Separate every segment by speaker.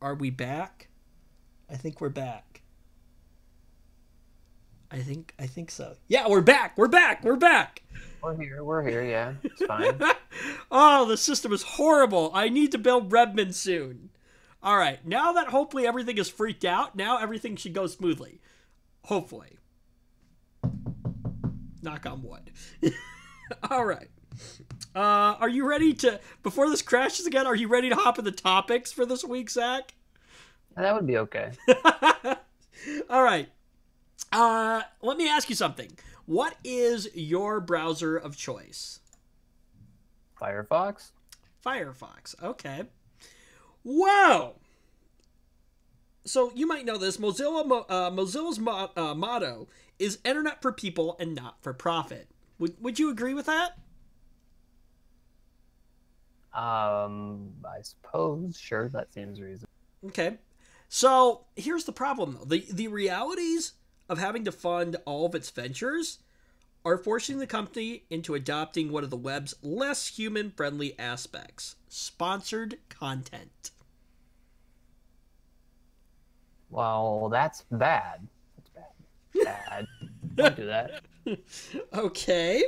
Speaker 1: Are we back? I think we're back. I think so. Yeah, we're back. We're back. We're back.
Speaker 2: We're here, yeah. It's fine.
Speaker 1: Oh, the system is horrible. I need to build Redmond soon. All right, now that hopefully everything is freaked out, now everything should go smoothly. Hopefully. Knock on wood. All right. Are you ready to, before this crashes again, are you ready to hop in the topics for this week, Zach?
Speaker 2: That would be okay.
Speaker 1: All right. Let me ask you something. What is your browser of choice?
Speaker 2: Firefox?
Speaker 1: Firefox. Okay. Wow. So you might know this. Mozilla's motto is Internet for people and not for profit. Would you agree with that?
Speaker 2: I suppose. Sure, that seems reasonable.
Speaker 1: Okay. So here's the problem, though. The realities of having to fund all of its ventures are forcing the company into adopting one of the web's less human-friendly aspects: sponsored content.
Speaker 2: Well, that's bad. That's bad. Bad. Don't do that.
Speaker 1: Okay.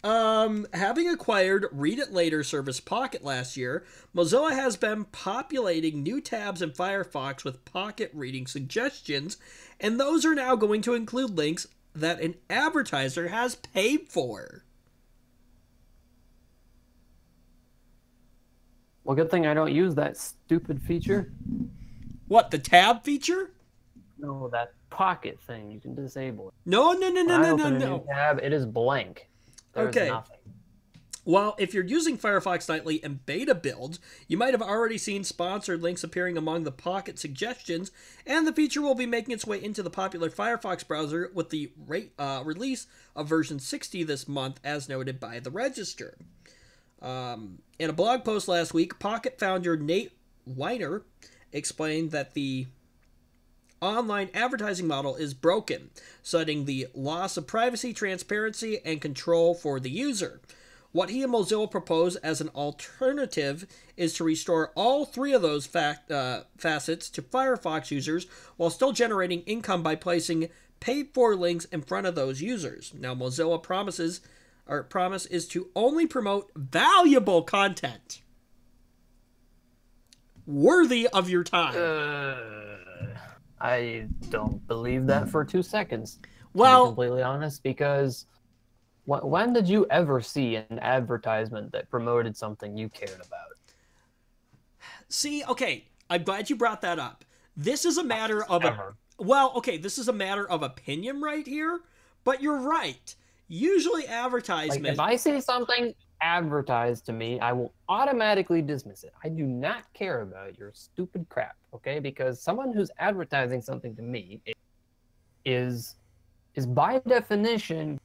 Speaker 1: Having acquired Read It Later service Pocket last year, Mozilla has been populating new tabs in Firefox with Pocket reading suggestions, and those are now going to include links that an advertiser has paid for.
Speaker 2: Well, good thing I don't use that stupid feature.
Speaker 1: What, the tab feature?
Speaker 2: No, that Pocket thing. You can disable it.
Speaker 1: No.
Speaker 2: When I open a new tab, it is blank. There's nothing.
Speaker 1: Well, if you're using Firefox Nightly in beta builds, you might have already seen sponsored links appearing among the Pocket suggestions, and the feature will be making its way into the popular Firefox browser with the release of version 60 this month, as noted by the Register. In a blog post last week, Pocket founder Nate Weiner explained that the online advertising model is broken, citing the loss of privacy, transparency, and control for the user. What he and Mozilla propose as an alternative is to restore all three of those facets to Firefox users while still generating income by placing paid-for links in front of those users. Now, Mozilla promise is to only promote valuable content worthy of your time.
Speaker 2: I don't believe that for 2 seconds.
Speaker 1: Well,
Speaker 2: to be completely honest, because when did you ever see an advertisement that promoted something you cared about?
Speaker 1: See, okay, I'm glad you brought that up. This is a matter of this is a matter of opinion right here, but you're right. Usually advertisement,
Speaker 2: like, if I see something advertised to me, I will automatically dismiss it. I do not care about your stupid crap, okay? Because someone who's advertising something to me is by definition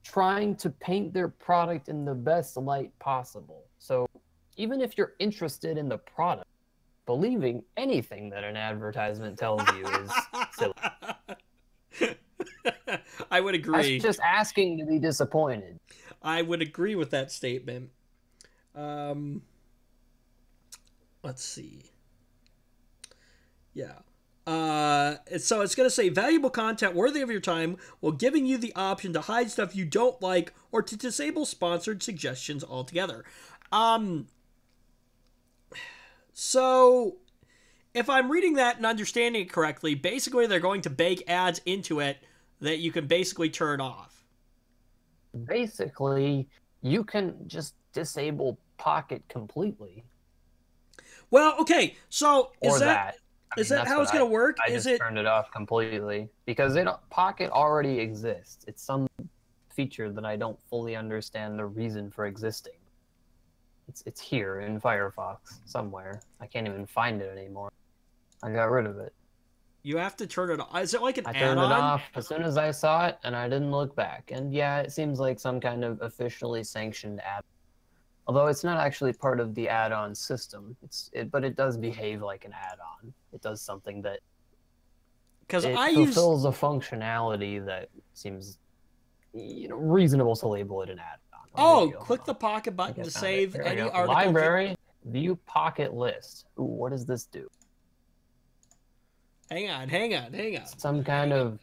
Speaker 2: trying to paint their product in the best light possible. So even if you're interested in the product, believing anything that an advertisement tells you is silly.
Speaker 1: I would agree.
Speaker 2: That's just asking to be disappointed.
Speaker 1: I would agree with that statement. Let's see. Yeah. So it's going to say valuable content worthy of your time while giving you the option to hide stuff you don't like or to disable sponsored suggestions altogether. So if I'm reading that and understanding it correctly, basically they're going to bake ads into it that you can basically turn off.
Speaker 2: Basically, you can just disable Pocket completely.
Speaker 1: Well, okay, so
Speaker 2: is
Speaker 1: that how it's going to work?
Speaker 2: I just turned it off completely because Pocket already exists. It's some feature that I don't fully understand the reason for existing. It's here in Firefox somewhere. I can't even find it anymore. I got rid of it.
Speaker 1: You have to turn it off. Is it like an add-on?
Speaker 2: I turned it off as soon as I saw it, and I didn't look back. And yeah, it seems like some kind of officially sanctioned add-on. Although it's not actually part of the add-on system. But it does behave like an add-on. It does something that fulfills a functionality that seems reasonable to label it an add-on.
Speaker 1: Click the Pocket button to save any article.
Speaker 2: Library. View Pocket List. Ooh, what does this do?
Speaker 1: Hang on.
Speaker 2: Some kind of...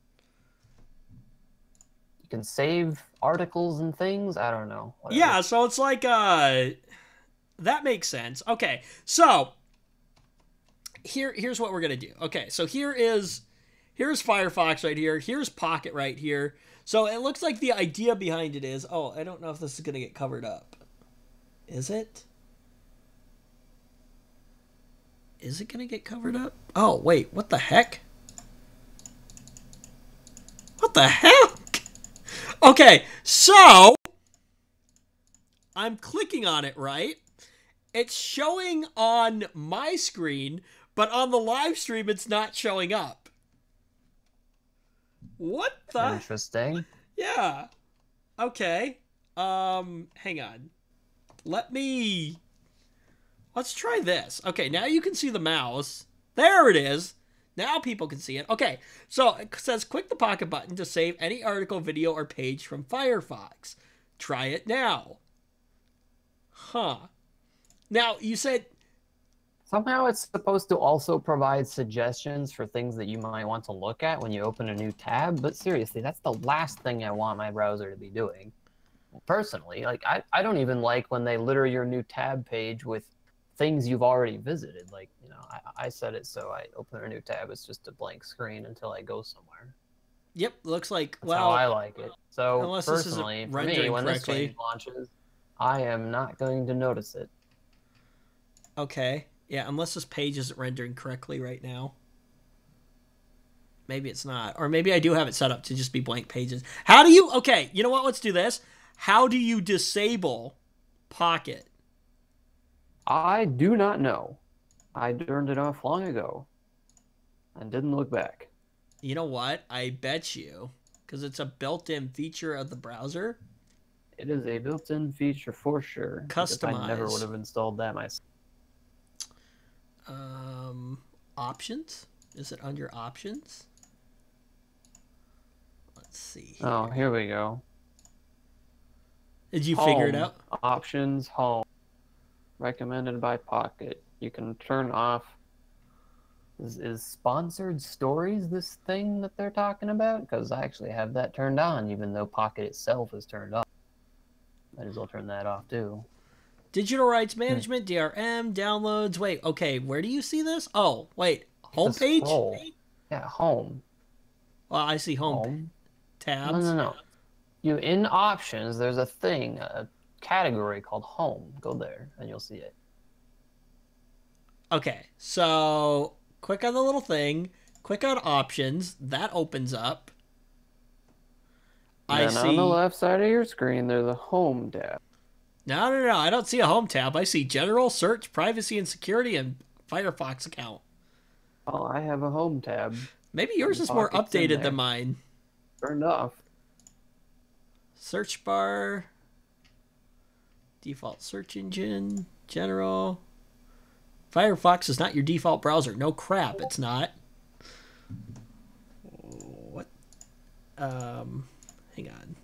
Speaker 2: You can save articles and things? I don't know. Whatever.
Speaker 1: Yeah, so it's like, that makes sense. Okay, so here's what we're gonna do. Okay, so here's Firefox right here. Here's Pocket right here. So it looks like the idea behind it is, oh, I don't know if this is gonna get covered up. Is it? Is it gonna get covered up? Oh, wait, what the heck? What the heck? Okay, so I'm clicking on it, right? It's showing on my screen, but on the live stream, it's not showing up. What the?
Speaker 2: Interesting.
Speaker 1: Yeah. Okay. Hang on. Let's try this. Okay, now you can see the mouse. There it is. Now people can see it. Okay, so it says click the Pocket button to save any article, video, or page from Firefox. Try it now. Huh. Now, you said...
Speaker 2: Somehow it's supposed to also provide suggestions for things that you might want to look at when you open a new tab, but seriously, that's the last thing I want my browser to be doing. Personally, like, I don't even like when they litter your new tab page with things you've already visited. Like, you know, I set it so I open a new tab, it's just a blank screen until I go somewhere.
Speaker 1: Yep, looks like,
Speaker 2: That's how I like it. So,
Speaker 1: this
Speaker 2: personally,
Speaker 1: isn't
Speaker 2: for me, when this
Speaker 1: correctly.
Speaker 2: change launches, I am not going to notice it.
Speaker 1: Okay. Yeah, unless this page isn't rendering correctly right now. Maybe it's not. Or maybe I do have it set up to just be blank pages. How do you... Okay, you know what? Let's do this. How do you disable Pocket?
Speaker 2: I do not know. I turned it off long ago and didn't look back.
Speaker 1: You know what? I bet you, because it's a built-in feature of the browser.
Speaker 2: It is a built-in feature for sure.
Speaker 1: Customize.
Speaker 2: I never would have installed that myself.
Speaker 1: Options? Is it under options? Let's see here.
Speaker 2: Oh, here we go.
Speaker 1: Did you figure it out?
Speaker 2: Options, home. Recommended by Pocket. You can turn off... Is sponsored stories this thing that they're talking about? Because I actually have that turned on, even though Pocket itself is turned off. Might as well turn that off, too.
Speaker 1: Digital rights management, DRM, downloads. Wait, okay, where do you see this? Oh, wait, homepage?
Speaker 2: Yeah, home.
Speaker 1: Well, I see home. Tabs.
Speaker 2: No. You, in options, there's a thing, a category called home. Go there, and you'll see it.
Speaker 1: Okay, so click on the little thing, click on options, that opens up.
Speaker 2: And on the left side of your screen, there's a home tab.
Speaker 1: No, I don't see a home tab. I see general, search, privacy and security, and Firefox account.
Speaker 2: Oh, I have a home tab.
Speaker 1: Maybe yours is more updated than mine.
Speaker 2: Turned off.
Speaker 1: Search bar, default search engine, general. Firefox is not your default browser. No crap, it's not. What? Hang on.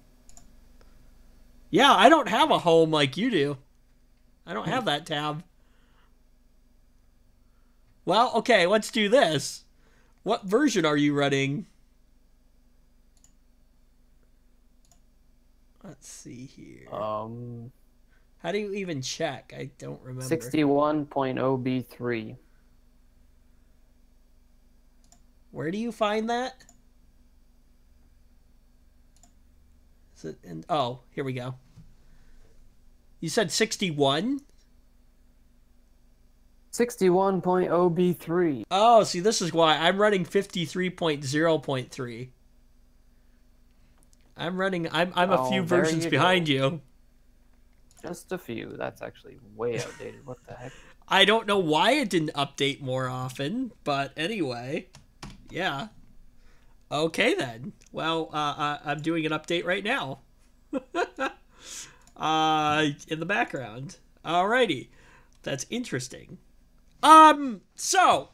Speaker 1: Yeah, I don't have a home like you do. I don't have that tab. Well, okay, let's do this. What version are you running? Let's see here. How do you even check? I don't remember.
Speaker 2: 61.0b3.
Speaker 1: Where do you find that? Is it in, oh, here we go. You said 61?
Speaker 2: 61.0b3.
Speaker 1: Oh, see, this is why. I'm running 53.0.3. I'm a few versions behind you.
Speaker 2: Just a few. That's actually way outdated. What the heck?
Speaker 1: I don't know why it didn't update more often, but anyway. Yeah. Okay, then. Well, I'm doing an update right now. In the background. Alrighty. That's interesting. So.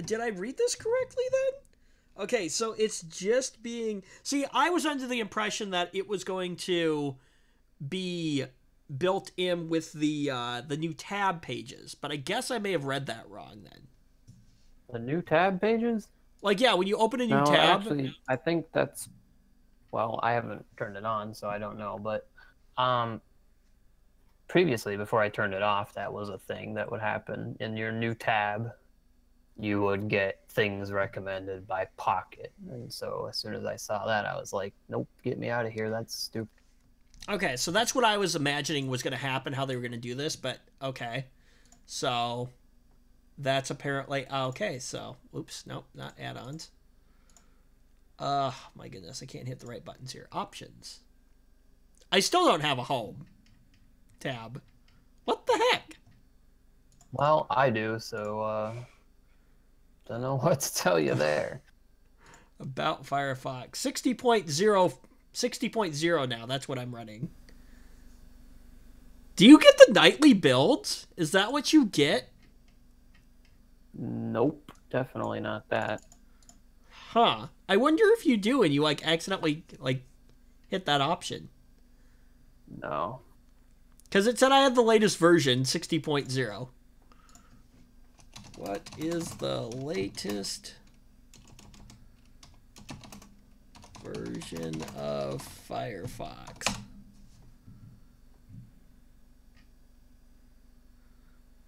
Speaker 1: Did I read this correctly, then? Okay, so it's just being... See, I was under the impression that it was going to be built in with the new tab pages, but I guess I may have read that wrong then.
Speaker 2: The new tab pages?
Speaker 1: Like, yeah, when you open a new
Speaker 2: No,
Speaker 1: tab.
Speaker 2: actually, I think that's, well, I haven't turned it on, so I don't know, but previously, before I turned it off, that was a thing that would happen. In your new tab, you would get things recommended by Pocket. And so as soon as I saw that, I was like, nope, get me out of here. That's stupid.
Speaker 1: Okay, so that's what I was imagining was going to happen, how they were going to do this, but okay. So that's apparently okay. So oops, nope, not add-ons. My goodness, I can't hit the right buttons here. Options. I still don't have a home tab. What the heck?
Speaker 2: Well, I do, so don't know what to tell you there.
Speaker 1: About Firefox 60.0 now. That's what I'm running. Do you get the nightly builds? Is that what you get?
Speaker 2: Nope, definitely not that.
Speaker 1: Huh. I wonder if you do and you like accidentally like hit that option.
Speaker 2: No.
Speaker 1: Because it said I had the latest version, 60.0. What is the latest version of Firefox?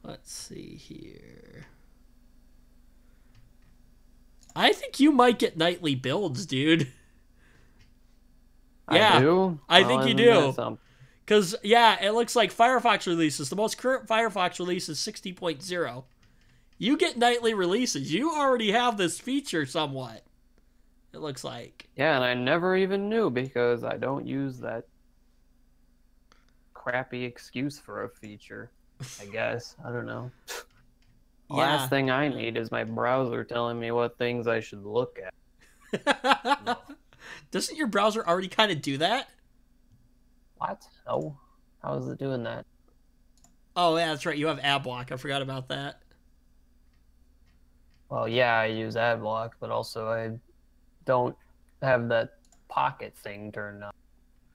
Speaker 1: Let's see here. I think you might get nightly builds, dude. Yeah,
Speaker 2: I do?
Speaker 1: I think you do. Because, yeah, it looks like Firefox releases. The most current Firefox release is 60.0. You get nightly releases. You already have this feature somewhat, it looks like.
Speaker 2: Yeah, and I never even knew because I don't use that crappy excuse for a feature, I guess. I don't know.
Speaker 1: Yeah.
Speaker 2: Last thing I need is my browser telling me what things I should look at. No.
Speaker 1: Doesn't your browser already kind of do that?
Speaker 2: What? No. How is it doing that?
Speaker 1: Oh, yeah, that's right. You have AdBlock. I forgot about that.
Speaker 2: Well, yeah, I use AdBlock, but also I don't have that Pocket thing turned on.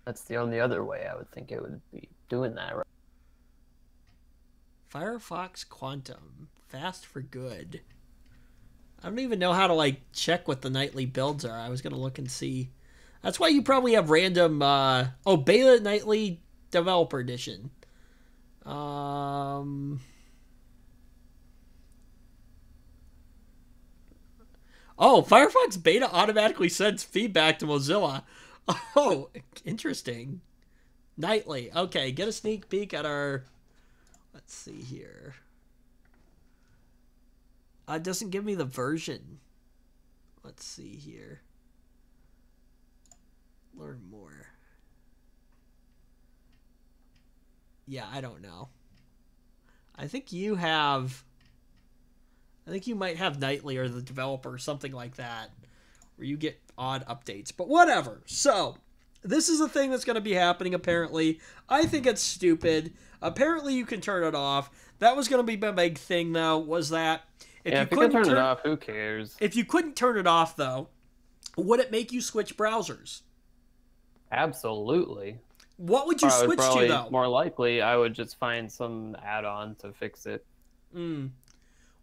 Speaker 2: That's the only other way I would think it would be doing that, right?
Speaker 1: Firefox Quantum. Fast for good. I don't even know how to, like, check what the nightly builds are. I was going to look and see. That's why you probably have random, Beta Nightly Developer Edition. Oh, Firefox Beta automatically sends feedback to Mozilla. Oh, interesting. Nightly. Okay, get a sneak peek at our... Let's see here. It doesn't give me the version. Let's see here. Learn more. Yeah, I don't know. I think you might have nightly or the developer or something like that where you get odd updates. But whatever. So, this is a thing that's going to be happening apparently. I think it's stupid. Apparently you can turn it off. That was going to be my big thing though, was that
Speaker 2: if you couldn't turn it off, who cares?
Speaker 1: If you couldn't turn it off though, would it make you switch browsers?
Speaker 2: Absolutely.
Speaker 1: What would you switch to though?
Speaker 2: More likely, I would just find some add-on to fix it.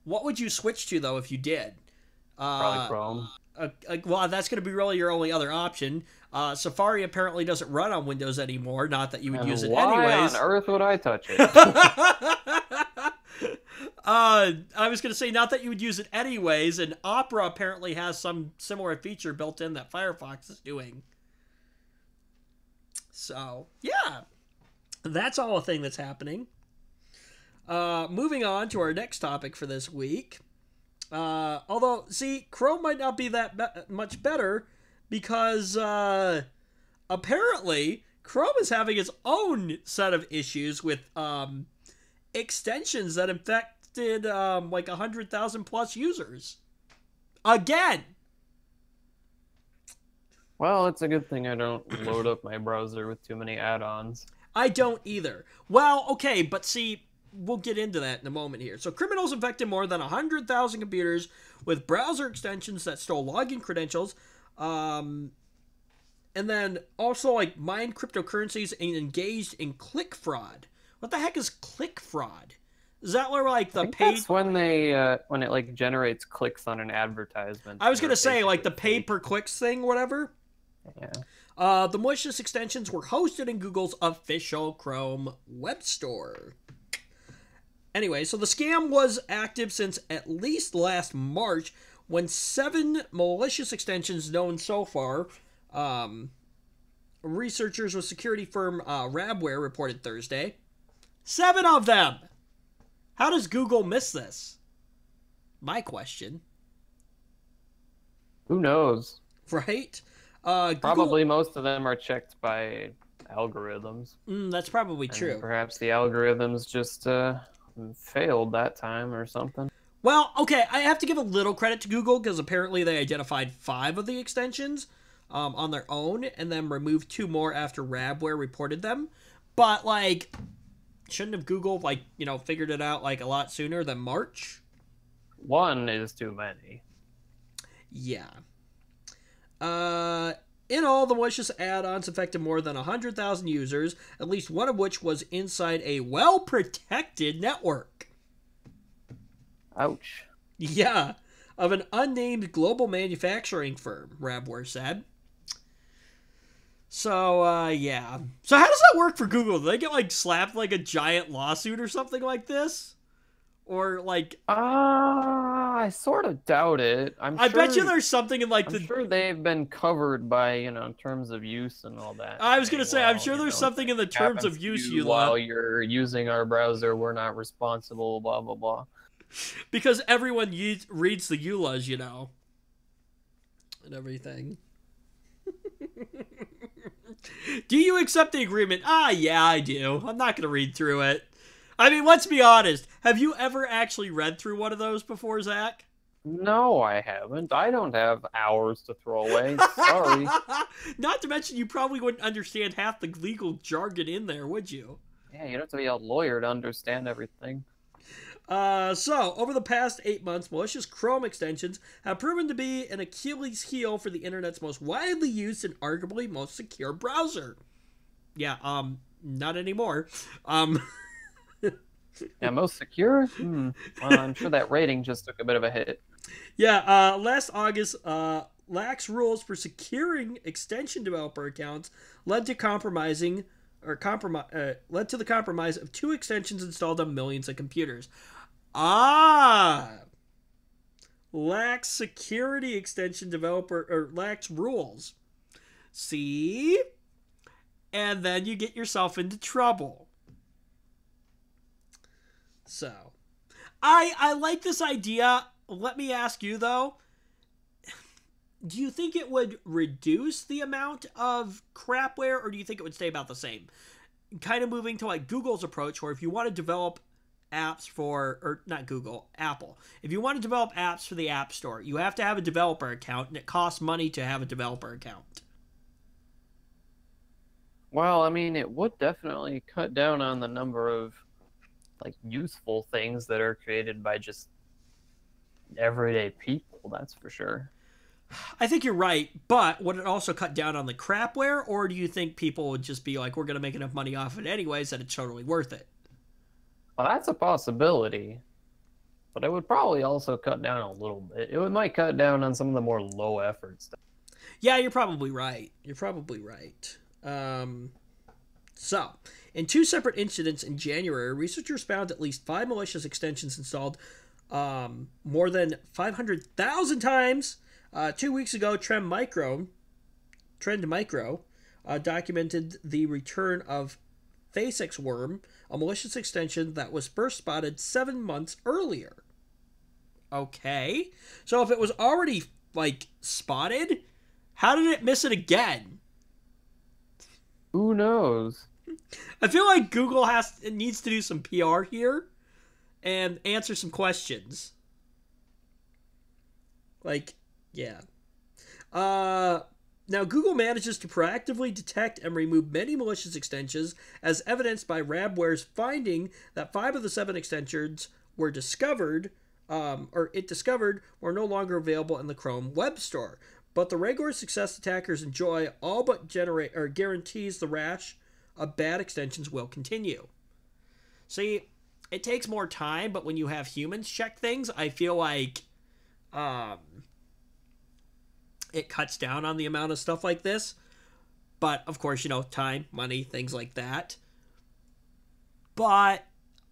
Speaker 1: What would you switch to though if you did?
Speaker 2: Probably Chrome.
Speaker 1: Well, that's going to be really your only other option. Safari apparently doesn't run on Windows anymore. Not that you would use it anyways.
Speaker 2: Why on earth would I touch it?
Speaker 1: I was going to say not that you would use it anyways, and Opera apparently has some similar feature built in that Firefox is doing. So, yeah. That's all a thing that's happening. Moving on to our next topic for this week. Although, see, Chrome might not be that much better because apparently Chrome is having its own set of issues with extensions that infected like 100,000 plus users. Again!
Speaker 2: Well, it's a good thing I don't load up my browser with too many add-ons.
Speaker 1: I don't either. Well, okay, but see, we'll get into that in a moment here. So criminals infected more than 100,000 computers with browser extensions that stole login credentials. And then also like mined cryptocurrencies and engaged in click fraud. What the heck is click fraud? Is that where like
Speaker 2: I
Speaker 1: the
Speaker 2: think
Speaker 1: paid?
Speaker 2: that's when when it like generates clicks on an advertisement.
Speaker 1: I was
Speaker 2: that
Speaker 1: gonna
Speaker 2: are
Speaker 1: say like the
Speaker 2: basically
Speaker 1: paid per clicks thing, whatever.
Speaker 2: fake. Yeah.
Speaker 1: The malicious extensions were hosted in Google's official Chrome web store. Anyway, so the scam was active since at least last March, when 7 malicious extensions known so far. Researchers with security firm Rabware reported Thursday. 7 of them! How does Google miss this? My question.
Speaker 2: Who knows?
Speaker 1: Right?
Speaker 2: Probably most of them are checked by algorithms.
Speaker 1: That's probably
Speaker 2: And
Speaker 1: true.
Speaker 2: perhaps the algorithms just failed that time or something.
Speaker 1: Well, okay, I have to give a little credit to Google because apparently they identified 5 of the extensions on their own and then removed 2 more after Rabware reported them. But, like, shouldn't have Google, like, figured it out, like, a lot sooner than March?
Speaker 2: One is too many.
Speaker 1: Yeah. In all, the malicious add-ons affected more than 100,000 users, at least one of which was inside a well-protected network.
Speaker 2: Ouch.
Speaker 1: Yeah, of an unnamed global manufacturing firm, Rabware said. So, yeah. So how does that work for Google? Do they get, like, slapped like a giant lawsuit or something like this? Or, like...
Speaker 2: I sort of doubt it.
Speaker 1: I bet you there's something in, like,
Speaker 2: I'm sure they've been covered by, terms of use and all that.
Speaker 1: I was going to say, I'm sure there's something in the terms of use, EULA.
Speaker 2: While you're using our browser, we're not responsible, blah, blah, blah.
Speaker 1: Because everyone reads the EULAs, and everything. Do you accept the agreement? Yeah, I do. I'm not going to read through it. I mean, let's be honest. Have you ever actually read through one of those before, Zach?
Speaker 2: No, I haven't. I don't have hours to throw away. Sorry.
Speaker 1: Not to mention, you probably wouldn't understand half the legal jargon in there, would you?
Speaker 2: Yeah, you don't have to be a lawyer to understand everything.
Speaker 1: So, over the past 8 months, malicious Chrome extensions have proven to be an Achilles heel for the internet's most widely used and arguably most secure browser. Yeah, not anymore.
Speaker 2: Yeah, most secure? Well, I'm sure that rating just took a bit of a hit.
Speaker 1: Yeah, last August, lax rules for securing extension developer accounts led to the compromise of 2 extensions installed on millions of computers. Lax security extension developer or lax rules. See? And then you get yourself into trouble. So, I like this idea. Let me ask you though, do you think it would reduce the amount of crapware, or do you think it would stay about the same? Kind of moving to like Google's approach, where if you want to develop apps for, or not Google, Apple. If you want to develop apps for the App Store, you have to have a developer account, and it costs money to have a developer account.
Speaker 2: Well, I mean, it would definitely cut down on the number of like useful things that are created by just everyday people, that's for sure.
Speaker 1: I think you're right, but would it also cut down on the crapware, or do you think people would just be like, we're going to make enough money off it anyways that it's totally worth it?
Speaker 2: Well, that's a possibility, but it would probably also cut down a little bit. It might cut down on some of the more low effort stuff.
Speaker 1: Yeah, you're probably right. So, in 2 separate incidents in January, researchers found at least 5 malicious extensions installed more than 500,000 times. 2 weeks ago, Trend Micro documented the return of Facex Worm, a malicious extension that was first spotted 7 months earlier. Okay, so if it was already like spotted, how did it miss it again?
Speaker 2: Who knows?
Speaker 1: I feel like Google needs to do some PR here and answer some questions. Like, yeah. Now, Google manages to proactively detect and remove many malicious extensions, as evidenced by Rabware's finding that 5 of the 7 extensions were discovered, were no longer available in the Chrome web store. but the regular success attackers enjoy all but generate or guarantees the rash of bad extensions will continue. See, it takes more time, but when you have humans check things, I feel like it cuts down on the amount of stuff like this. But, of course, time, money, things like that. But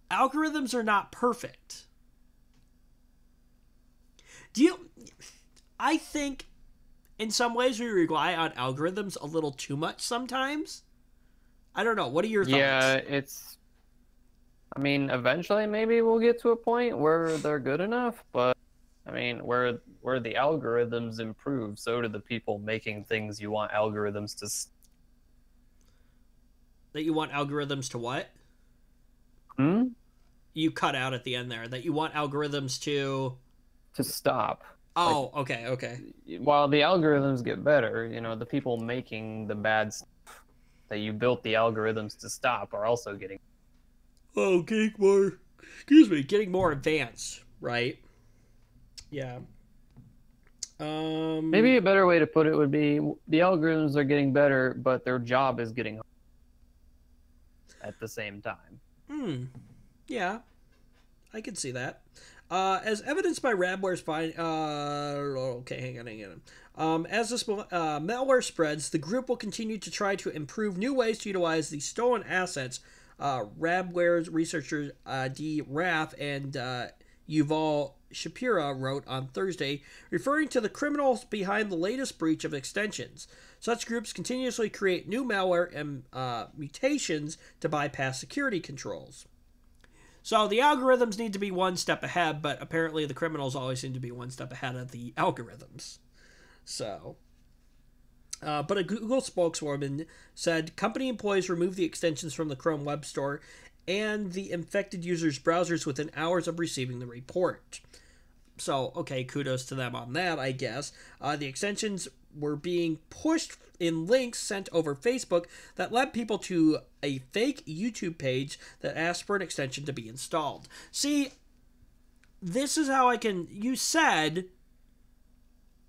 Speaker 1: algorithms are not perfect. I think in some ways we rely on algorithms a little too much sometimes. I don't know. What are your thoughts?
Speaker 2: Yeah, eventually maybe we'll get to a point where they're good enough, but where the algorithms improve, so do the people making things you want algorithms to.
Speaker 1: That you want algorithms to what? You cut out at the end there. That you want algorithms to
Speaker 2: stop.
Speaker 1: Oh, okay.
Speaker 2: While the algorithms get better, the people making the bad stuff that you built the algorithms to stop are also getting
Speaker 1: getting more advanced, right? Yeah.
Speaker 2: Maybe a better way to put it would be the algorithms are getting better, but their job is getting harder at the same time.
Speaker 1: Yeah. I can see that. As evidenced by Radware's find, hang on. As this malware spreads, the group will continue to try to improve new ways to utilize the stolen assets. Radware's researchers D. Rath and Yuval Shapira wrote on Thursday, referring to the criminals behind the latest breach of extensions. Such groups continuously create new malware and mutations to bypass security controls. So the algorithms need to be one step ahead, but apparently the criminals always seem to be one step ahead of the algorithms. So, but a Google spokeswoman said company employees removed the extensions from the Chrome Web Store and the infected users' browsers within hours of receiving the report. So, okay, kudos to them on that, I guess. The extensions were being pushed in links sent over Facebook that led people to a fake YouTube page that asked for an extension to be installed. See, this is how you said,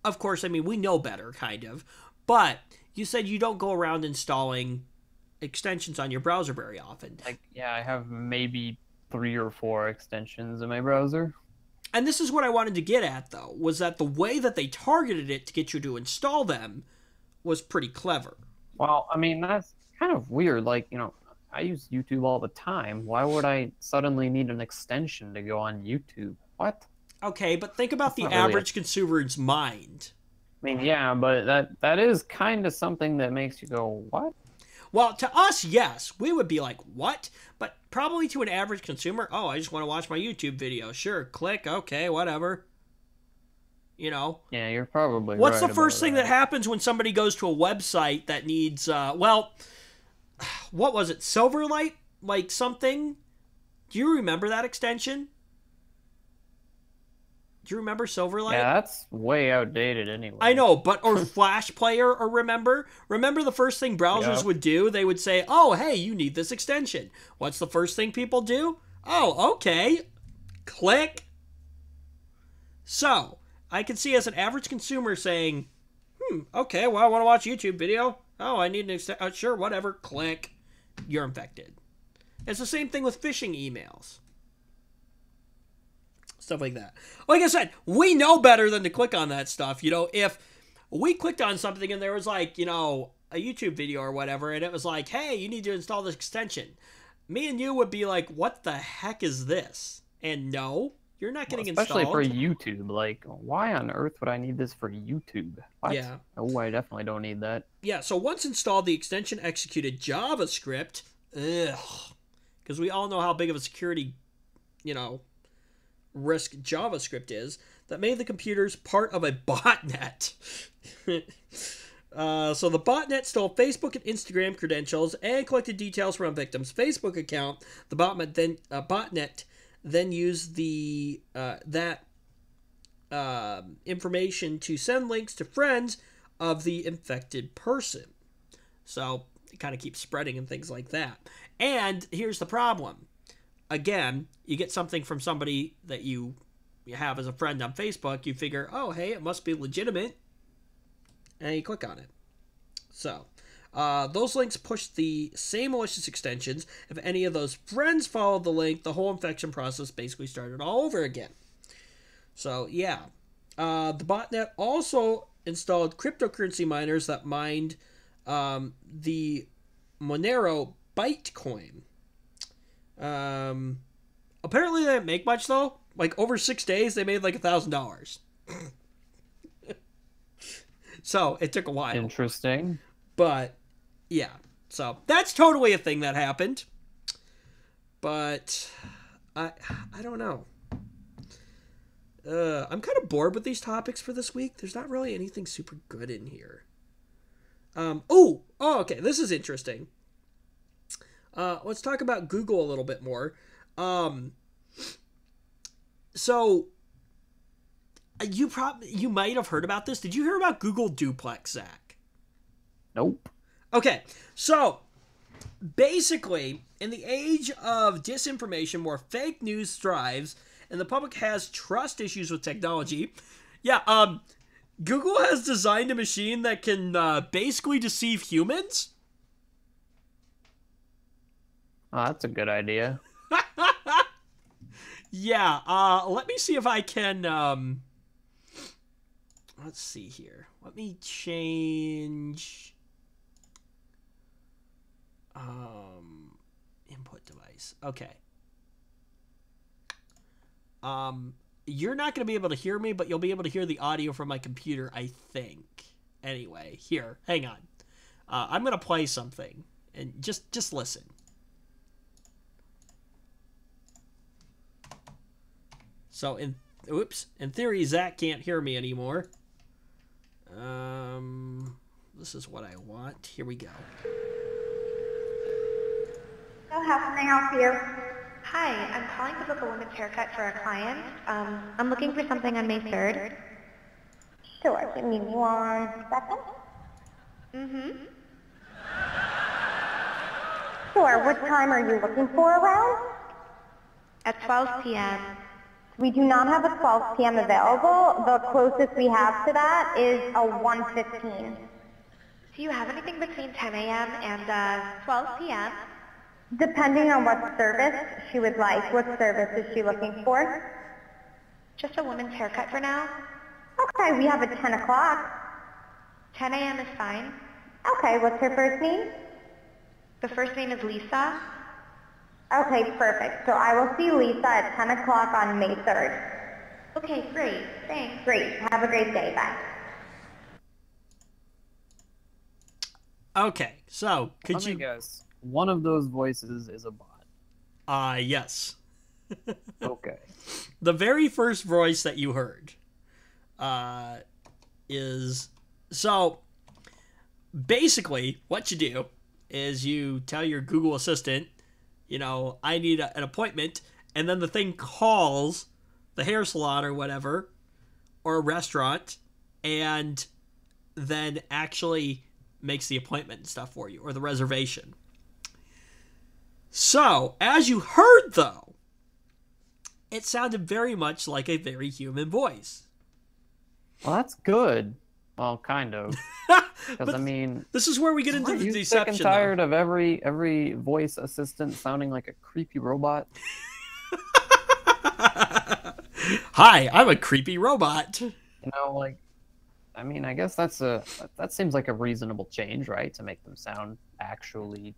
Speaker 1: of course, we know better, kind of, but you said you don't go around installing extensions on your browser very often.
Speaker 2: I have maybe 3 or 4 extensions in my browser.
Speaker 1: And this is what I wanted to get at, though, was that the way that they targeted it to get you to install them was pretty clever.
Speaker 2: Well, that's kind of weird. I use YouTube all the time. Why would I suddenly need an extension to go on YouTube? What?
Speaker 1: Okay, but think about the average consumer's mind.
Speaker 2: Yeah, but that is kind of something that makes you go, what?
Speaker 1: Well, to us, yes. We would be like, what? But probably to an average consumer, oh, I just want to watch my YouTube video. Sure, click, okay, whatever.
Speaker 2: Yeah, you're probably
Speaker 1: What's
Speaker 2: right
Speaker 1: the first thing
Speaker 2: that
Speaker 1: happens when somebody goes to a website that needs, what was it? Silverlight? Like something? Do you remember that extension? Do you remember Silverlight?
Speaker 2: Yeah, that's way outdated anyway.
Speaker 1: I know, or Flash Player, or remember the first thing browsers would do? They would say, oh, hey, you need this extension. What's the first thing people do? Oh, okay. Click. So, I can see as an average consumer saying, okay, well, I want to watch a YouTube video. Oh, I need an extension. Sure, whatever. Click. You're infected. It's the same thing with phishing emails. Stuff like that. Like I said, we know better than to click on that stuff. If we clicked on something and there was a YouTube video or whatever, and it was like, hey, you need to install this extension, me and you would be like, what the heck is this? And no, you're not getting
Speaker 2: especially
Speaker 1: installed.
Speaker 2: Especially for YouTube. Why on earth would I need this for YouTube? What?
Speaker 1: Yeah.
Speaker 2: Oh, I definitely don't need that.
Speaker 1: Yeah, so once installed, the extension executed JavaScript. Because we all know how big of a security, risk JavaScript is, that made the computers part of a botnet. So the botnet stole Facebook and Instagram credentials and collected details from a victim's Facebook account. The botnet then used that information to send links to friends of the infected person. So it kind of keeps spreading and things like that. And here's the problem. Again, you get something from somebody that you have as a friend on Facebook, you figure, oh, hey, it must be legitimate. and you click on it. So, those links push the same malicious extensions. If any of those friends followed the link, the whole infection process basically started all over again. So, yeah. The botnet also installed cryptocurrency miners that mined the Monero Bytecoin. Apparently they didn't make much, though. Like, over 6 days, they made like $1,000. So, it took a while.
Speaker 2: Interesting.
Speaker 1: But, yeah. So, that's totally a thing that happened. But, I don't know. I'm kind of bored with these topics for this week. There's not really anything super good in here. Okay, this is interesting. Let's talk about Google a little bit more. So, you might have heard about this. Did you hear about Google Duplex, Zach?
Speaker 2: Nope.
Speaker 1: Okay, so basically, in the age of disinformation where fake news thrives and the public has trust issues with technology, Google has designed a machine that can basically deceive humans.
Speaker 2: Oh, that's a good idea.
Speaker 1: Yeah, let me see if I can, let's see here. Let me change, input device. Okay. You're not going to be able to hear me, but you'll be able to hear the audio from my computer, I think. Anyway, here, hang on. I'm going to play something, and just listen. So, in theory, Zach can't hear me anymore. This is what I want. Here we go.
Speaker 3: So how can I help you?
Speaker 4: Hi, I'm calling to book a woman's haircut for a client. I'm looking for something on May 3rd.
Speaker 3: Sure, give me 1 second.
Speaker 4: Mm-hmm.
Speaker 3: Sure, what time are you looking for around?
Speaker 4: At 12 p.m.
Speaker 3: We do not have a 12 p.m. available. The closest we have to that is a 1:15.
Speaker 4: Do you have anything between 10 a.m. and 12 p.m.?
Speaker 3: Depending on what service she would like. What service is she looking for?
Speaker 4: Just a woman's haircut for now.
Speaker 3: Okay, we have a 10 o'clock.
Speaker 4: 10 a.m. is fine.
Speaker 3: Okay, what's her first name?
Speaker 4: The first name is Lisa.
Speaker 3: Okay, perfect. So I will see Lisa at 10 o'clock on May 3rd.
Speaker 4: Okay, great. Thanks.
Speaker 3: Great. Have a great day. Bye.
Speaker 1: Okay, so
Speaker 2: Let me guess. One of those voices is a bot.
Speaker 1: Yes.
Speaker 2: Okay.
Speaker 1: The very first voice that you heard is... So, basically, what you do is you tell your Google Assistant, I need an appointment, and then the thing calls the hair salon or whatever, or a restaurant, and then actually makes the appointment and stuff for you, or the reservation. So, as you heard, though, it sounded very much like a very human voice.
Speaker 2: Well, that's good. Well, kind of. Because, I mean...
Speaker 1: This is where we get into the deception,
Speaker 2: sick and tired of every voice assistant sounding like a creepy robot?
Speaker 1: Hi, I'm a creepy robot.
Speaker 2: I mean, I guess that seems like a reasonable change, right? To make them sound actually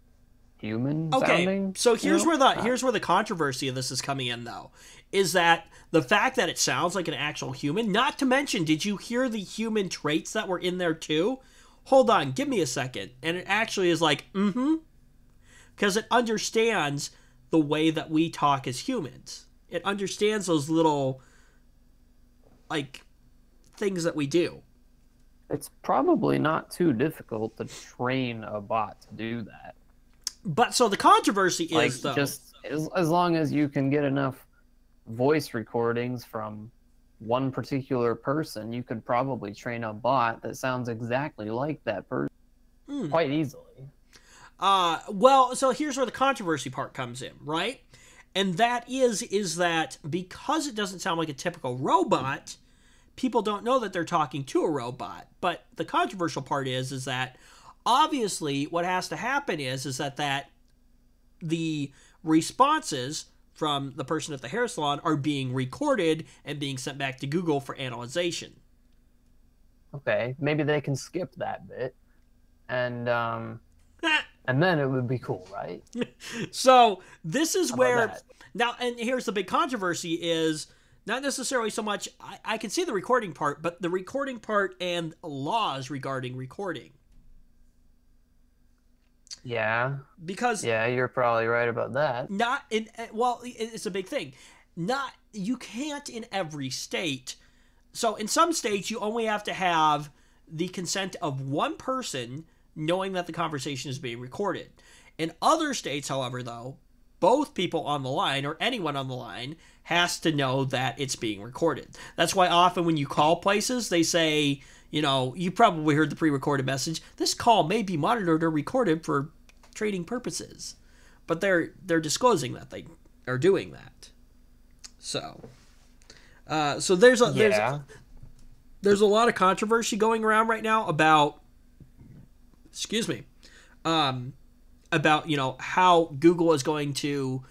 Speaker 2: human sounding.
Speaker 1: So here's where the controversy of this is coming in, though, is that the fact that it sounds like an actual human, not to mention, did you hear the human traits that were in there too? Hold on, give me a second. And it actually is like, because it understands the way that we talk as humans. It understands those little, things that we do.
Speaker 2: It's probably not too difficult to train a bot to do that.
Speaker 1: But so the controversy is, though...
Speaker 2: just as long as you can get enough voice recordings from one particular person, you could probably train a bot that sounds exactly like that person quite easily.
Speaker 1: Well, so here's where the controversy part comes in, right? And that is that because it doesn't sound like a typical robot, people don't know that they're talking to a robot. But the controversial part is that obviously what has to happen is that the responses from the person at the hair salon are being recorded and being sent back to Google for analyzation.
Speaker 2: Okay, maybe they can skip that bit, and then it would be cool, right?
Speaker 1: So this is
Speaker 2: How about
Speaker 1: where
Speaker 2: that?
Speaker 1: now, and here's the big controversy is not necessarily so much. I can see the recording part, but the recording part and laws regarding recording.
Speaker 2: Yeah.
Speaker 1: Because
Speaker 2: Yeah, you're probably right about that.
Speaker 1: not in, well, it's a big thing. Not, you can't in every state. So in some states, you only have to have the consent of one person knowing that the conversation is being recorded. In other states, however, though, both people on the line or anyone on the line has to know that it's being recorded. That's why often when you call places, they say, you know, you probably heard the pre-recorded message, this call may be monitored or recorded for trading purposes. But they're disclosing that they are doing that. So there's a lot of controversy going around right now about about, you know, how Google is going to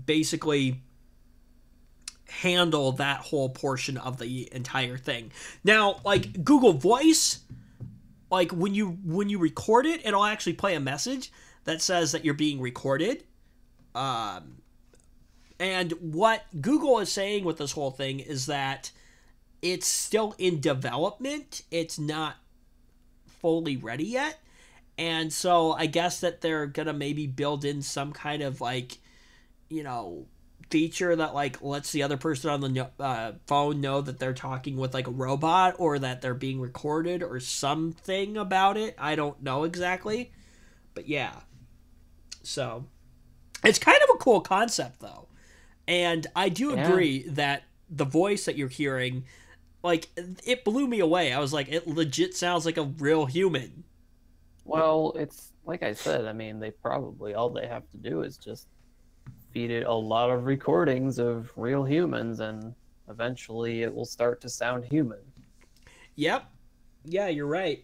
Speaker 1: basically handle that whole portion of the entire thing. Now, like Google Voice, like when you record it, it'll actually play a message that says that you're being recorded. And what Google is saying with this whole thing is that it's still in development. It's not fully ready yet. And so I guess that they're going to maybe build in some kind of like, you know, feature that like lets the other person on the phone know that they're talking with like a robot or that they're being recorded or something about it. I don't know exactly. But yeah. So it's kind of a cool concept though. And I do agree that the voice that you're hearing, like, it blew me away. I was like, it legit sounds like a real human.
Speaker 2: Well, it's like I said, I mean, all they have to do is just feed it a lot of recordings of real humans, and eventually it will start to sound human.
Speaker 1: Yep. Yeah, you're right.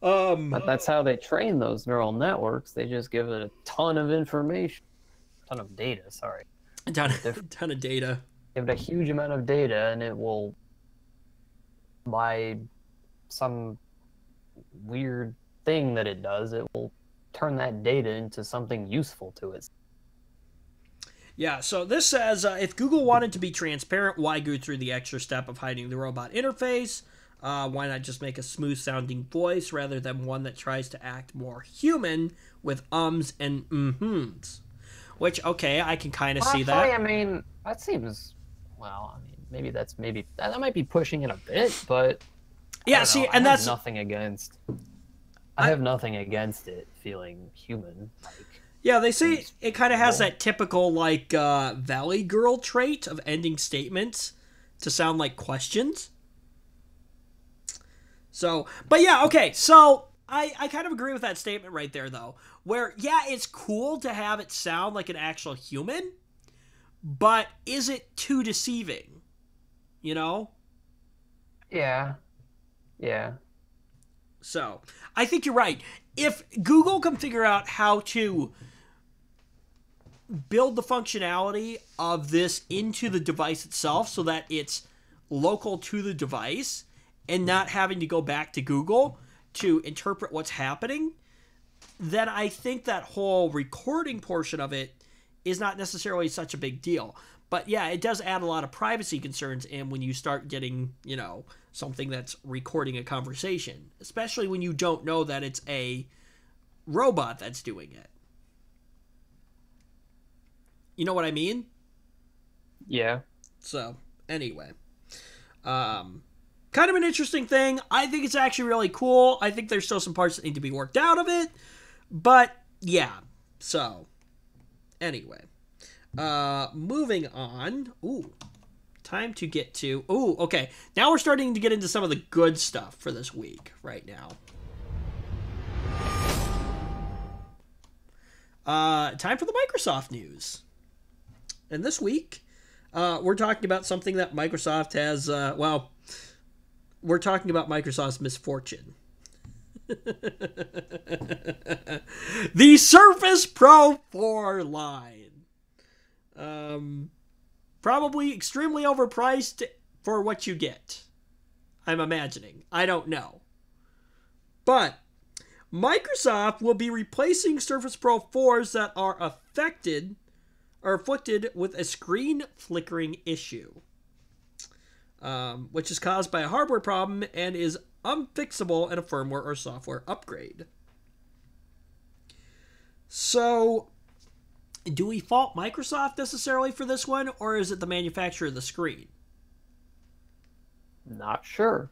Speaker 2: But that's how they train those neural networks. They just give it a ton of information, ton of data, sorry.
Speaker 1: A ton of data.
Speaker 2: Give it a huge amount of data, and it will, by some weird thing that it does, it will turn that data into something useful to it.
Speaker 1: Yeah, so this says, if Google wanted to be transparent, why go through the extra step of hiding the robot interface? Why not just make a smooth-sounding voice rather than one that tries to act more human with ums and mm-hms? Which, okay, I can kind of see that.
Speaker 2: I mean, that seems, well, I mean, that might be pushing it a bit, but
Speaker 1: yeah, see, and
Speaker 2: I have nothing against it feeling human. Like,
Speaker 1: yeah, they say it kind of has that typical, like, Valley Girl trait of ending statements to sound like questions. So, but yeah, okay, so I kind of agree with that statement right there, though, where, yeah, it's cool to have it sound like an actual human, but is it too deceiving? You know?
Speaker 2: Yeah.
Speaker 1: So, I think you're right. If Google can figure out how to build the functionality of this into the device itself so that it's local to the device and not having to go back to Google to interpret what's happening, then I think that whole recording portion of it is not necessarily such a big deal. But yeah, it does add a lot of privacy concerns in when you start getting, you know, something that's recording a conversation, especially when you don't know that it's a robot that's doing it. You know what I mean?
Speaker 2: Yeah.
Speaker 1: So, anyway. Kind of an interesting thing. I think it's actually really cool. I think there's still some parts that need to be worked out of it. But, yeah. So, anyway. Moving on. Ooh. Time to get to... Ooh, okay. Now we're starting to get into some of the good stuff for this week right now. Time for the Microsoft news. And this week, We're talking about something that Microsoft has, well, we're talking about Microsoft's misfortune. The Surface Pro 4 line. Probably extremely overpriced for what you get. I'm imagining. I don't know. But Microsoft will be replacing Surface Pro 4s that are afflicted with a screen flickering issue, which is caused by a hardware problem and is unfixable in a firmware or software upgrade. So, do we fault Microsoft necessarily for this one, or is it the manufacturer of the screen?
Speaker 2: Not sure.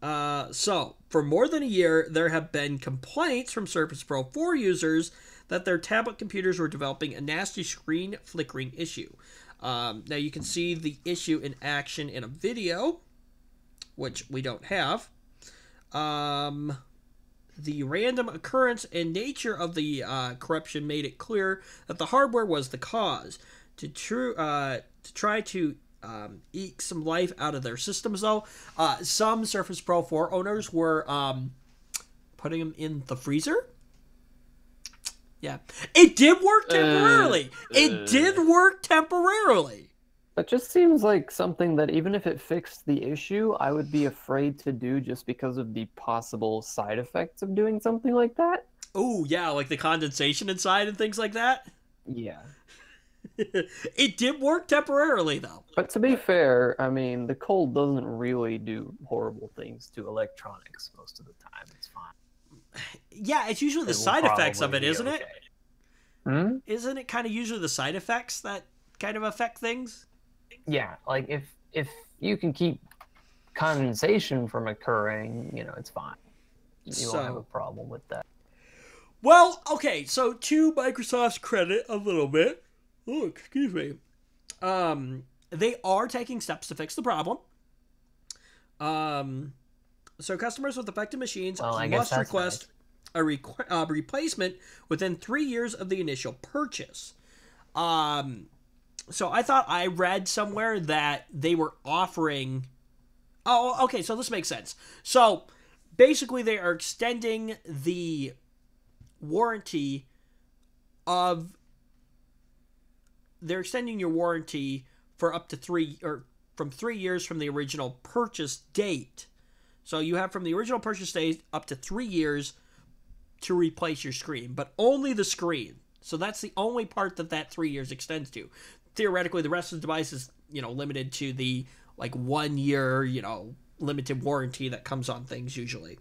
Speaker 1: So, for more than a year, there have been complaints from Surface Pro 4 users that their tablet computers were developing a nasty screen flickering issue. Now, you can see the issue in action in a video, which we don't have. The random occurrence and nature of the corruption made it clear that the hardware was the cause. To try to eke some life out of their systems, though, some Surface Pro 4 owners were putting them in the freezer. Yeah. It did work temporarily. It did work temporarily.
Speaker 2: That just seems like something that even if it fixed the issue, I would be afraid to do just because of the possible side effects of doing something like that.
Speaker 1: Oh, yeah, like the condensation inside and things like that.
Speaker 2: Yeah.
Speaker 1: It did work temporarily, though.
Speaker 2: But to be fair, I mean, the cold doesn't really do horrible things to electronics most of the time. It's fine.
Speaker 1: Yeah, it's usually the side effects of it, isn't it?
Speaker 2: Hmm?
Speaker 1: Isn't it kind of usually the side effects that kind of affect things?
Speaker 2: Yeah, like if you can keep condensation from occurring, you know, it's fine. You won't have a problem with that.
Speaker 1: Well, okay, so to Microsoft's credit a little bit, oh, excuse me, they are taking steps to fix the problem. So customers with affected machines must request a replacement within 3 years of the initial purchase. So I thought I read somewhere that they were offering... Oh, okay, so this makes sense. So basically they are extending the warranty of... They're extending your warranty for up to from 3 years from the original purchase date. So you have from the original purchase date up to 3 years to replace your screen, but only the screen. So that's the only part that 3 years extends to. Theoretically, the rest of the device is, limited to the 1 year, limited warranty that comes on things usually.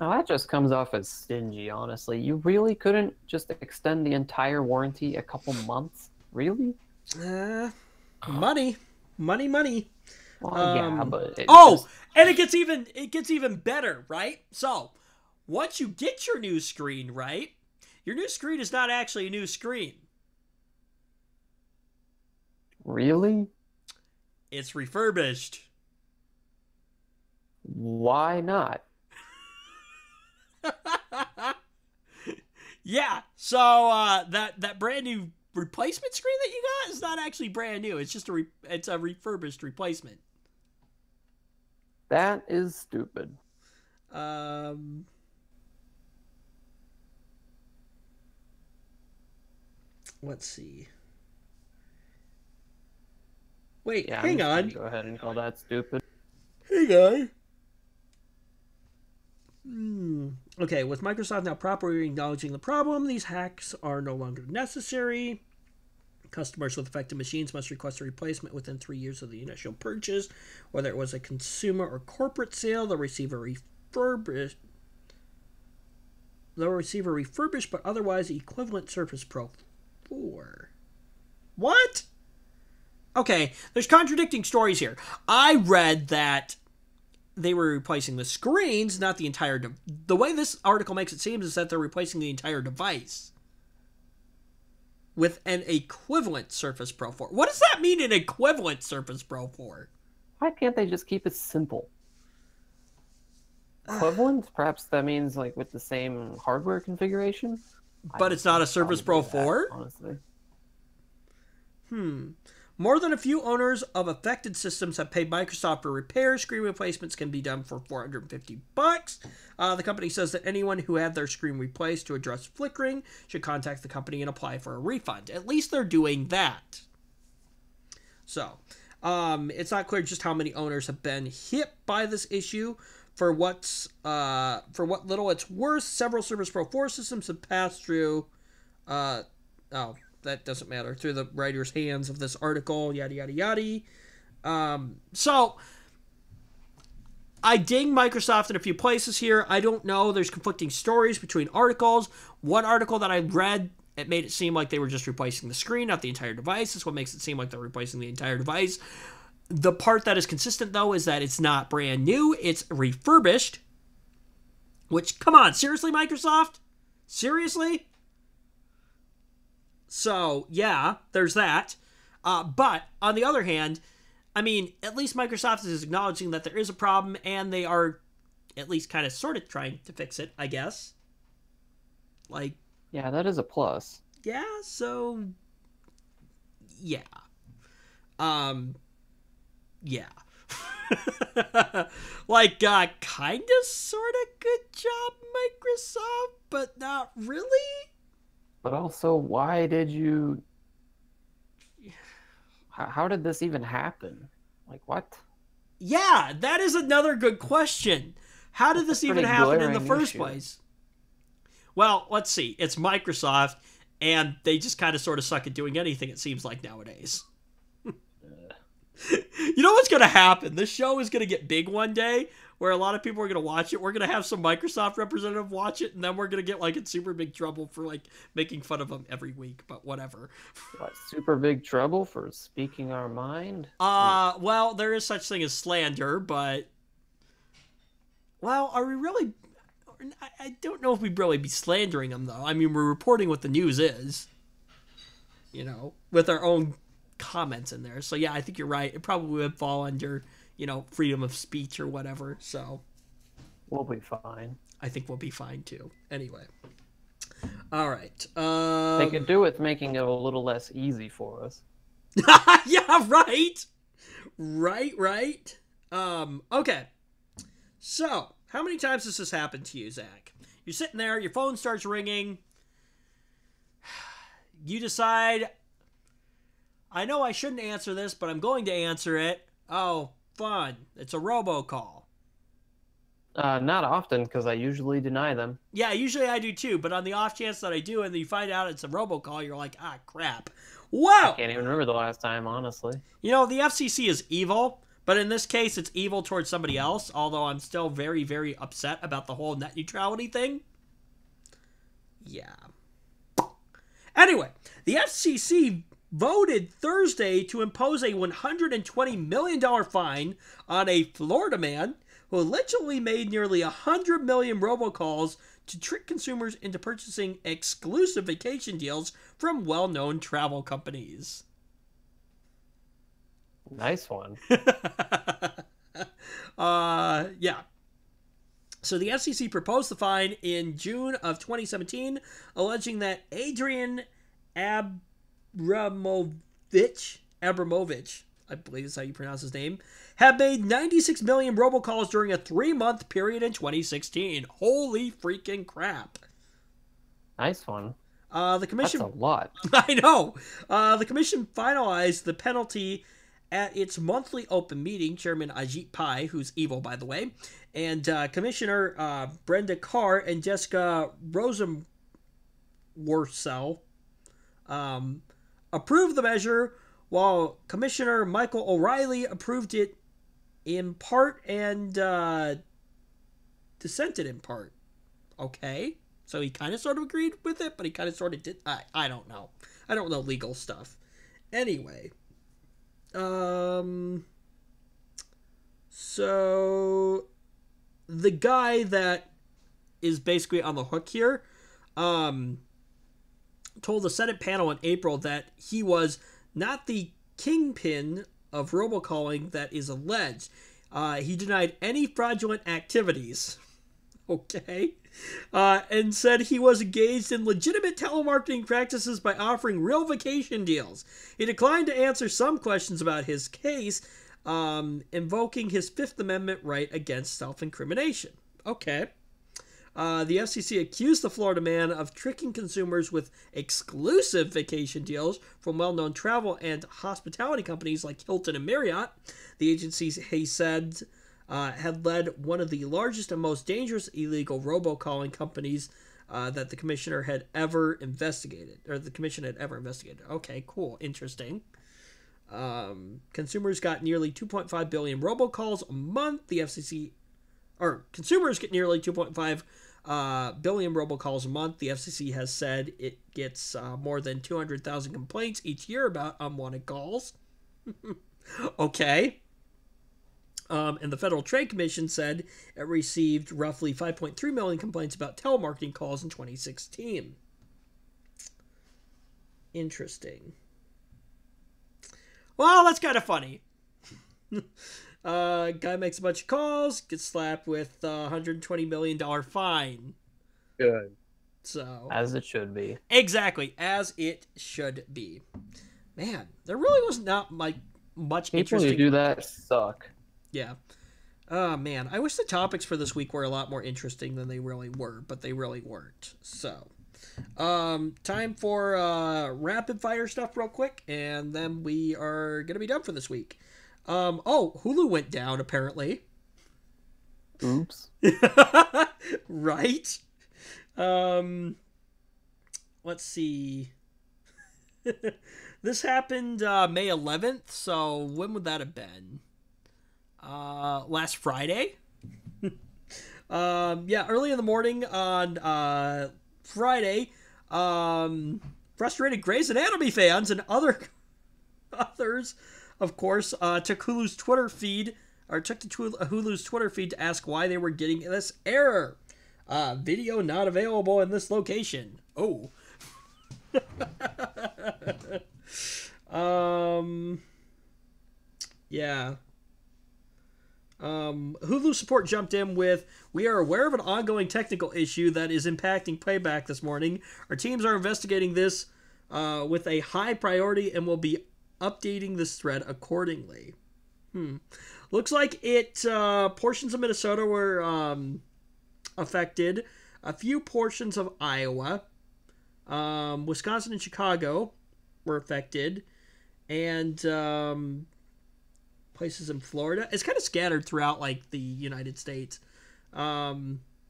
Speaker 2: Oh, that just comes off as stingy, honestly. You really couldn't just extend the entire warranty a couple months? Really?
Speaker 1: Money.
Speaker 2: Well, yeah, but
Speaker 1: and it gets even better, right? So, once you get your new screen, right? Your new screen is not actually a new screen.
Speaker 2: Really?
Speaker 1: It's refurbished.
Speaker 2: Why not?
Speaker 1: Yeah, so that brand new replacement screen that you got is not actually brand new. It's just it's a refurbished replacement.
Speaker 2: That is stupid.
Speaker 1: Let's see. Wait,
Speaker 2: Yeah,
Speaker 1: hang on.
Speaker 2: Go ahead and call that stupid.
Speaker 1: Hang on. Okay, with Microsoft now properly acknowledging the problem, these hacks are no longer necessary. Customers with affected machines must request a replacement within 3 years of the initial purchase, whether it was a consumer or corporate sale. They'll receive a refurbished but otherwise equivalent Surface Pro 4. What? Okay, there's contradicting stories here. I read that they were replacing the screens, not the entire... The way this article makes it seem is that they're replacing the entire device with an equivalent Surface Pro 4. What does that mean, an equivalent Surface Pro 4?
Speaker 2: Why can't they just keep it simple? Equivalent? Perhaps that means with the same hardware configuration?
Speaker 1: But it's not a Surface Pro 4?
Speaker 2: Honestly.
Speaker 1: More than a few owners of affected systems have paid Microsoft for repairs. Screen replacements can be done for $450. The company says that anyone who had their screen replaced to address flickering should contact the company and apply for a refund. At least they're doing that. So, it's not clear just how many owners have been hit by this issue. For what little it's worth, several Surface Pro 4 systems have passed through, that doesn't matter, through the writer's hands of this article, yada, yada, yada. So, I ding Microsoft in a few places here. I don't know. There's conflicting stories between articles. One article that I read, it made it seem like they were just replacing the screen, not the entire device. That's what makes it seem like they're replacing the entire device. The part that is consistent, though, is that it's not brand new. It's refurbished. Which, come on, seriously, Microsoft? Seriously? So, yeah, there's that. But, on the other hand, I mean, at least Microsoft is acknowledging that there is a problem, and they are at least kind of sort of trying to fix it, I guess. Like...
Speaker 2: Yeah, that is a plus.
Speaker 1: Yeah, so... Yeah. Yeah. Like, kind of, sort of good job, Microsoft, but not really?
Speaker 2: But also, why did you... How did this even happen? Like, what?
Speaker 1: Yeah, that is another good question. How did this even happen in the first place? Well, let's see. It's Microsoft, and they just kind of sort of suck at doing anything, it seems like, nowadays. You know what's going to happen? This show is going to get big one day, where a lot of people are going to watch it. We're going to have some Microsoft representative watch it, and then we're going to get, like, in super big trouble for, like, making fun of them every week, but whatever.
Speaker 2: What, super big trouble for speaking our mind?
Speaker 1: Well, there is such thing as slander, but... Well, are we really... I don't know if we'd really be slandering them, though. I mean, we're reporting what the news is. You know, with our own comments in there. So, yeah, I think you're right. It probably would fall under, you know, freedom of speech or whatever. So,
Speaker 2: we'll be fine.
Speaker 1: I think we'll be fine, too. Anyway. All right.
Speaker 2: They could do with making it a little less easy for us.
Speaker 1: Yeah, right. Right. Okay. So, how many times has this happened to you, Zach? You're sitting there, your phone starts ringing. You decide, I know I shouldn't answer this, but I'm going to answer it. Oh, fun. It's a robocall.
Speaker 2: Not often, because I usually deny them.
Speaker 1: Yeah, usually I do too, but on the off chance that I do and you find out it's a robocall, you're like, ah, crap. Wow!
Speaker 2: I can't even remember the last time, honestly.
Speaker 1: You know, the FCC is evil, but in this case, it's evil towards somebody else, although I'm still very, very upset about the whole net neutrality thing. Yeah. Anyway, the FCC voted Thursday to impose a $120 million fine on a Florida man who allegedly made nearly 100 million robocalls to trick consumers into purchasing exclusive vacation deals from well-known travel companies.
Speaker 2: Nice one.
Speaker 1: Yeah. So the FCC proposed the fine in June of 2017, alleging that Adrian Abramovich, I believe is how you pronounce his name, had made 96 million robocalls during a 3-month period in 2016. Holy freaking crap.
Speaker 2: Nice one.
Speaker 1: The commission...
Speaker 2: That's a lot.
Speaker 1: I know. The commission finalized the penalty at its monthly open meeting. Chairman Ajit Pai, who's evil, by the way, and Commissioner Brenda Carr and Jessica Rosenworcel approved the measure, while Commissioner Michael O'Reilly approved it in part and dissented in part. Okay. So he kind of sort of agreed with it, but he kind of sort of did. I don't know. I don't know legal stuff. Anyway. So the guy that is basically on the hook here told the Senate panel in April that he was not the kingpin of robocalling that is alleged. He denied any fraudulent activities. Okay. And said he was engaged in legitimate telemarketing practices by offering real vacation deals. He declined to answer some questions about his case, invoking his Fifth Amendment right against self-incrimination. Okay. The FCC accused the Florida man of tricking consumers with exclusive vacation deals from well-known travel and hospitality companies like Hilton and Marriott. The agency, he said, had led one of the largest and most dangerous illegal robocalling companies that the commissioner had ever investigated, or the commission had ever investigated. Okay, cool, interesting. Consumers got nearly 2.5 billion robocalls a month. The FCC, or consumers get nearly 2.5 billion robocalls a month. The FCC has said it gets more than 200,000 complaints each year about unwanted calls. Okay. And the Federal Trade Commission said it received roughly 5.3 million complaints about telemarketing calls in 2016. Interesting. Well, that's kind of funny. Guy makes a bunch of calls, gets slapped with a $120 million fine.
Speaker 2: Good.
Speaker 1: So,
Speaker 2: as it should be.
Speaker 1: Exactly, as it should be. Man, there really was not much
Speaker 2: People
Speaker 1: interesting.
Speaker 2: who do that suck.
Speaker 1: Yeah. Oh, man. I wish the topics for this week were a lot more interesting than they really were, but they really weren't. So, time for rapid fire stuff real quick, and then we are going to be done for this week. Hulu went down, apparently.
Speaker 2: Oops.
Speaker 1: Right? Let's see. This happened May 11th, so when would that have been? Last Friday? Early in the morning on Friday, frustrated Grey's Anatomy fans and others, of course, took Hulu's Twitter feed to ask why they were getting this error. Video not available in this location. Oh. Yeah. Hulu support jumped in with, "We are aware of an ongoing technical issue that is impacting playback this morning. Our teams are investigating this with a high priority and will be updating this thread accordingly." Looks like portions of Minnesota were affected. A few portions of Iowa. Wisconsin and Chicago were affected. And places in Florida. It's kind of scattered throughout, like, the United States.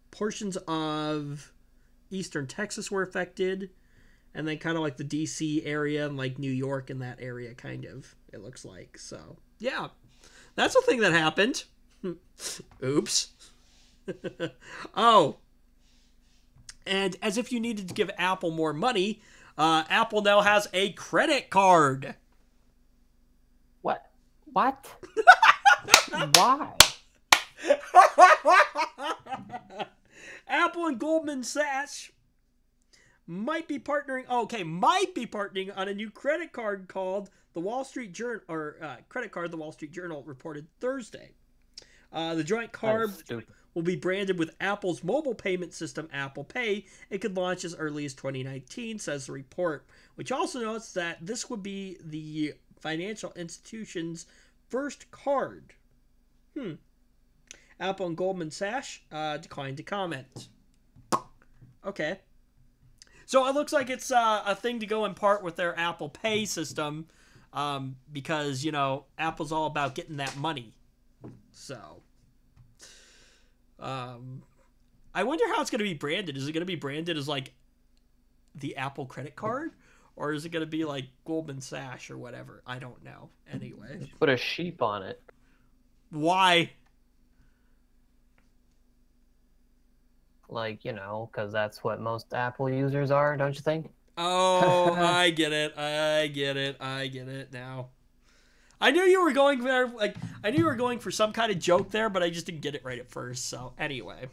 Speaker 1: Portions of eastern Texas were affected. And then kind of like the D.C. area and, like, New York and that area, kind of, it looks like. So, yeah. That's a thing that happened. Oops. Oh. And as if you needed to give Apple more money, Apple now has a credit card.
Speaker 2: What? What? Why?
Speaker 1: Apple and Goldman Sachs might be partnering on a new credit card called the Wall Street Journal, the Wall Street Journal reported Thursday. The joint card will be branded with Apple's mobile payment system, Apple Pay. It could launch as early as 2019, says the report, which also notes that this would be the financial institution's first card. Apple and Goldman Sachs declined to comment. Okay. So it looks like it's a thing to go in part with their Apple Pay system, because, you know, Apple's all about getting that money. So, I wonder how it's going to be branded. Is it going to be branded as, like, the Apple credit card? Or is it going to be, like, Goldman Sachs or whatever? I don't know. Anyway.
Speaker 2: Just put a sheep on it.
Speaker 1: Why?
Speaker 2: Like, you know, because that's what most Apple users are, don't you think?
Speaker 1: Oh, I get it. I get it now. I knew you were going there, like, I knew you were going for some kind of joke there, but I just didn't get it right at first. So, anyway.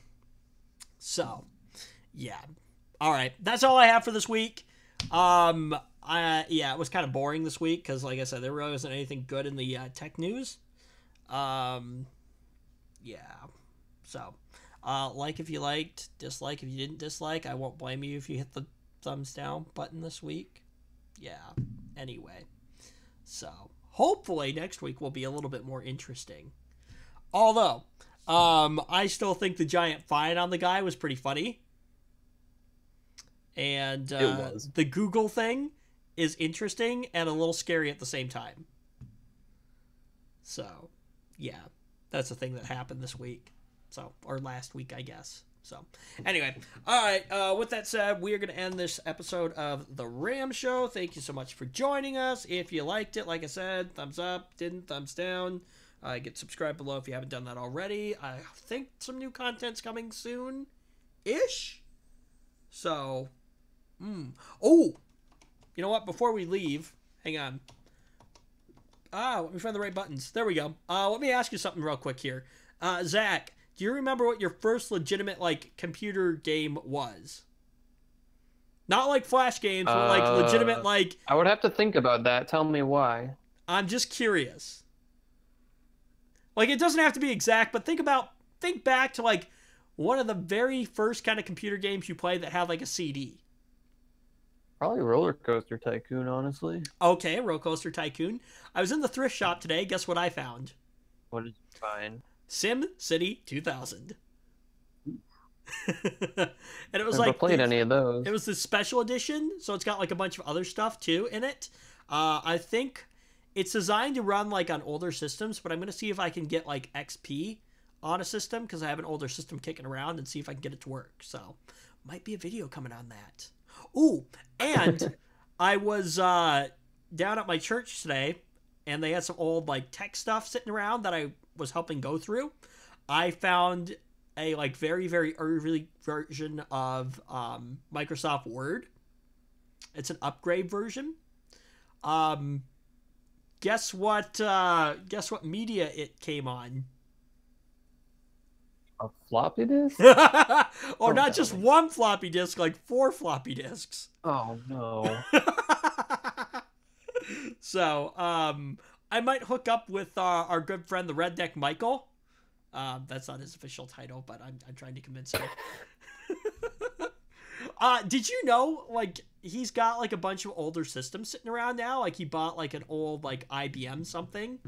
Speaker 1: So, yeah. All right. That's all I have for this week. It was kind of boring this week because, like I said, there really wasn't anything good in the tech news. Yeah. So, Like if you liked, dislike if you didn't dislike. I won't blame you if you hit the thumbs down button this week. Yeah, anyway. So, hopefully next week will be a little bit more interesting. Although, I still think the giant fine on the guy was pretty funny. And
Speaker 2: It was.
Speaker 1: the Google thing is interesting and a little scary at the same time. So, yeah, that's the thing that happened this week. So, or last week, I guess. So, anyway, all right, with that said, we are going to end this episode of The Ram Show. Thank you so much for joining us. If you liked it, like I said, thumbs up, didn't, thumbs down. Get subscribed below if you haven't done that already. I think some new content's coming soon-ish. So, oh, you know what? Before we leave, hang on. Let me find the right buttons. There we go. Let me ask you something real quick here. Zach, do you remember what your first legitimate, like, computer game was? Not like Flash games, but like legitimate, like...
Speaker 2: I would have to think about that. Tell me why.
Speaker 1: I'm just curious. Like, it doesn't have to be exact, but think back to, like, one of the very first kind of computer games you played that had, like, a CD.
Speaker 2: Probably Roller Coaster Tycoon, honestly.
Speaker 1: Okay, Roller Coaster Tycoon. I was in the thrift shop today. Guess what I found?
Speaker 2: What did you find?
Speaker 1: Sim City 2000. And it was
Speaker 2: Never
Speaker 1: like
Speaker 2: played any of those.
Speaker 1: It was the special edition, so it's got like a bunch of other stuff too in it. I think it's designed to run like on older systems, but I'm gonna see if I can get like XP on a system because I have an older system kicking around and see if I can get it to work. So might be a video coming on that. Ooh, and I was down at my church today, and they had some old like tech stuff sitting around that I was helping go through. I found a like very, very early version of Microsoft Word. It's an upgrade version. Guess what media it came on?
Speaker 2: A floppy disk?
Speaker 1: Or not just one floppy disk, like 4 floppy disks.
Speaker 2: Oh no.
Speaker 1: So, I might hook up with our good friend, the Redneck Michael. That's not his official title, but I'm trying to convince him. Did you know, like, he's got, like, a bunch of older systems sitting around now? Like, he bought, like, an old, like, IBM something.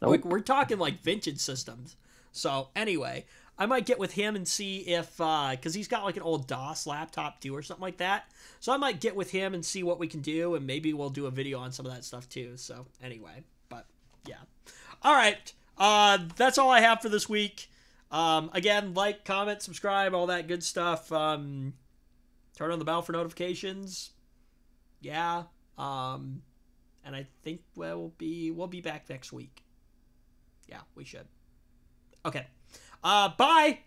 Speaker 2: Nope.
Speaker 1: Like, we're talking, like, vintage systems. So, anyway, I might get with him and see if, because he's got, like, an old DOS laptop, too, or something like that. So I might get with him and see what we can do, and maybe we'll do a video on some of that stuff, too. So, anyway, but, yeah. All right, that's all I have for this week. Again, like, comment, subscribe, all that good stuff. Turn on the bell for notifications. Yeah. And I think we'll be back next week. Yeah, we should. Okay. Bye!